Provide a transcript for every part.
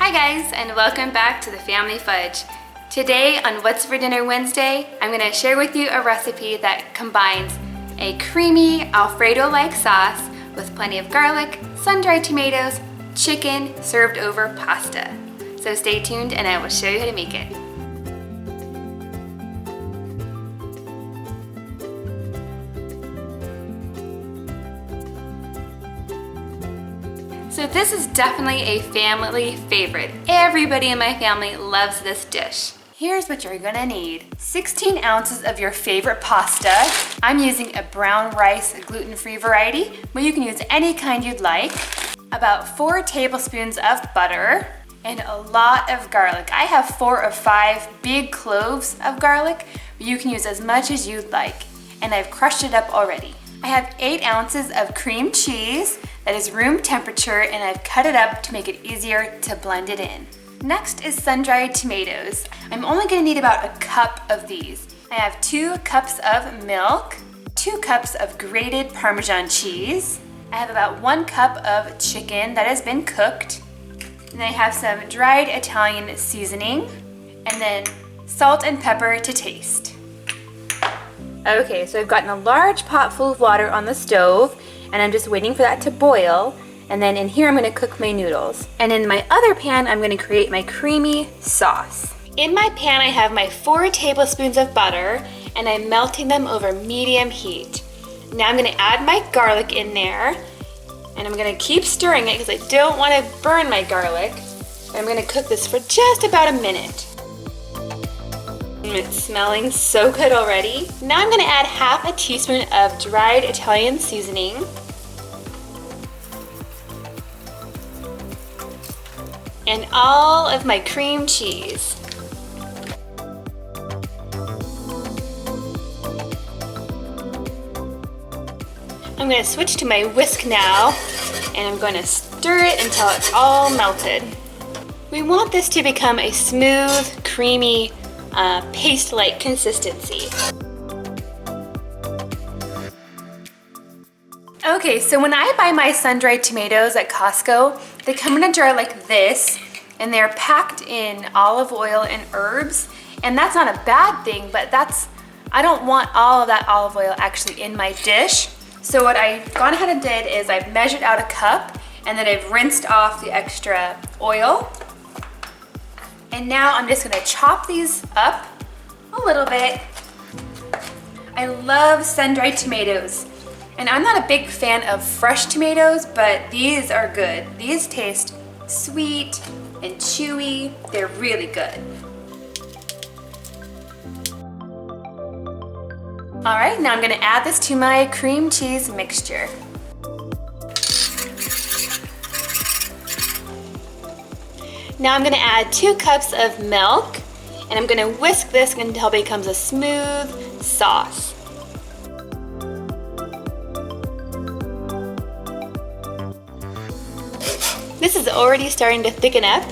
Hi guys, and welcome back to the Family Fudge. Today on What's for Dinner Wednesday, I'm going to share with you a recipe that combines a creamy Alfredo-like sauce with plenty of garlic, sun-dried tomatoes, chicken served over pasta. So stay tuned and I will show you how to make it. So this is definitely a family favorite. Everybody in my family loves this dish. Here's what you're gonna need. 16 ounces of your favorite pasta. I'm using a brown rice gluten-free variety, but you can use any kind you'd like. About 4 tablespoons of butter and a lot of garlic. I have 4 or 5 big cloves of garlic, but you can use as much as you'd like. And I've crushed it up already. I have 8 ounces of cream cheese that is room temperature, and I've cut it up to make it easier to blend it in. Next is sun-dried tomatoes. I'm only gonna need about a cup of these. I have 2 cups of milk, 2 cups of grated Parmesan cheese. I have about 1 cup of chicken that has been cooked. And I have some dried Italian seasoning, and then salt and pepper to taste. Okay, so I've gotten a large pot full of water on the stove, and I'm just waiting for that to boil. And then in here, I'm gonna cook my noodles. And in my other pan, I'm gonna create my creamy sauce. In my pan, I have my 4 tablespoons of butter, and I'm melting them over medium heat. Now I'm gonna add my garlic in there, and I'm gonna keep stirring it because I don't wanna burn my garlic. And I'm gonna cook this for just about a minute. It's smelling so good already. Now I'm gonna add half a teaspoon of dried Italian seasoning. And all of my cream cheese. I'm gonna switch to my whisk now, and I'm gonna stir it until it's all melted. We want this to become a smooth, creamy, paste-like consistency. Okay, so when I buy my sun-dried tomatoes at Costco, they come in a jar like this, and they're packed in olive oil and herbs, and that's not a bad thing, but I don't want all of that olive oil actually in my dish. So what I've gone ahead and did is I've measured out a cup, and then I've rinsed off the extra oil. And now I'm just gonna chop these up a little bit. I love sun-dried tomatoes. And I'm not a big fan of fresh tomatoes, but these are good. These taste sweet and chewy. They're really good. All right, now I'm gonna add this to my cream cheese mixture. Now I'm gonna add 2 cups of milk, and I'm gonna whisk this until it becomes a smooth sauce. This is already starting to thicken up,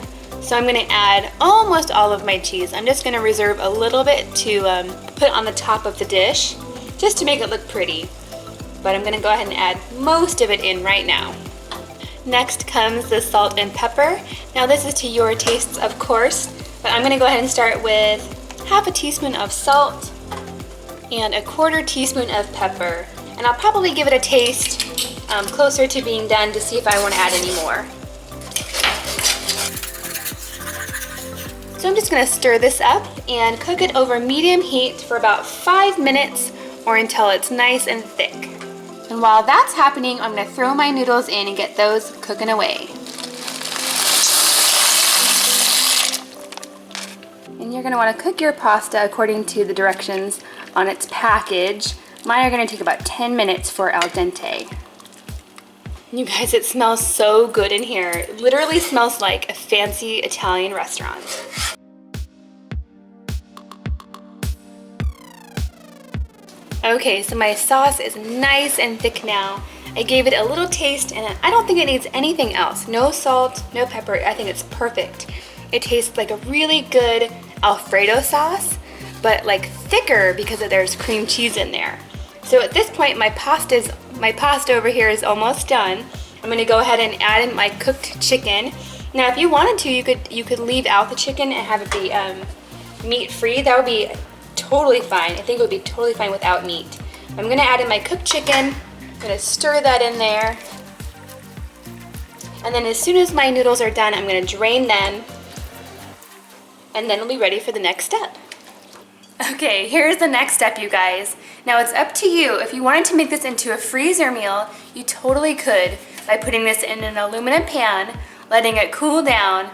so I'm gonna add almost all of my cheese. I'm just gonna reserve a little bit to put on the top of the dish, just to make it look pretty. But I'm gonna go ahead and add most of it in right now. Next comes the salt and pepper. Now this is to your tastes, of course, but I'm gonna go ahead and start with half a teaspoon of salt and a 1/4 teaspoon of pepper. And I'll probably give it a taste closer to being done to see if I wanna add any more. So I'm just gonna stir this up and cook it over medium heat for about 5 minutes or until it's nice and thick. And while that's happening, I'm gonna throw my noodles in and get those cooking away. And you're gonna wanna cook your pasta according to the directions on its package. Mine are gonna take about 10 minutes for al dente. You guys, it smells so good in here. It literally smells like a fancy Italian restaurant. Okay, so my sauce is nice and thick now. I gave it a little taste, and I don't think it needs anything else. No salt, no pepper. I think it's perfect. It tastes like a really good Alfredo sauce, but like thicker because there's cream cheese in there. So at this point, my pasta over here is almost done. I'm gonna go ahead and add in my cooked chicken. Now, if you wanted to, you could leave out the chicken and have it be meat-free. That would be totally fine. I think it would be totally fine without meat. I'm gonna add in my cooked chicken. I'm gonna stir that in there. And then as soon as my noodles are done, I'm gonna drain them. And then we'll be ready for the next step. Okay, here's the next step, you guys. Now it's up to you. If you wanted to make this into a freezer meal, you totally could by putting this in an aluminum pan, letting it cool down,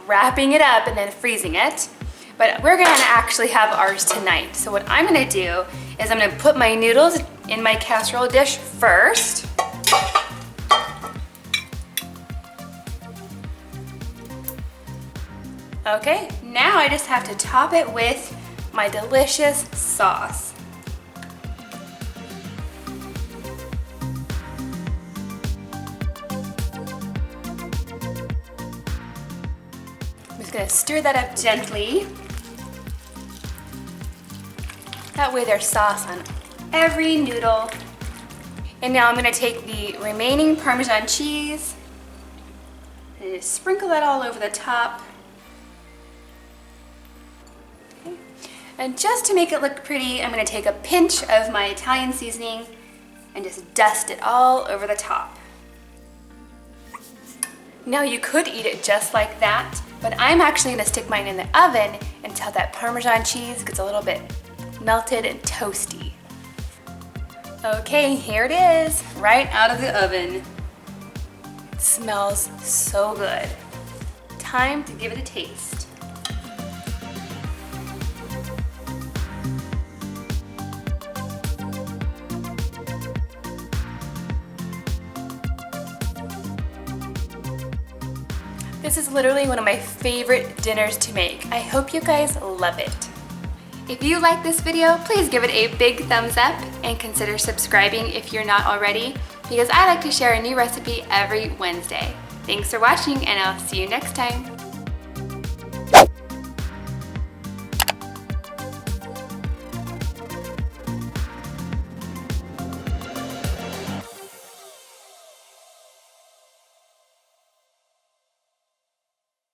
wrapping it up, and then freezing it. But we're gonna actually have ours tonight. So what I'm gonna do is I'm gonna put my noodles in my casserole dish first. Okay, now I just have to top it with my delicious sauce. I'm just gonna stir that up gently. That way there's sauce on every noodle. And now I'm gonna take the remaining Parmesan cheese and just sprinkle that all over the top. Okay. And just to make it look pretty, I'm gonna take a pinch of my Italian seasoning and just dust it all over the top. Now you could eat it just like that, but I'm actually gonna stick mine in the oven until that Parmesan cheese gets a little bit melted and toasty. Okay, here it is, right out of the oven. It smells so good. Time to give it a taste. This is literally one of my favorite dinners to make. I hope you guys love it. If you like this video, please give it a big thumbs up and consider subscribing if you're not already, because I like to share a new recipe every Wednesday. Thanks for watching, and I'll see you next time.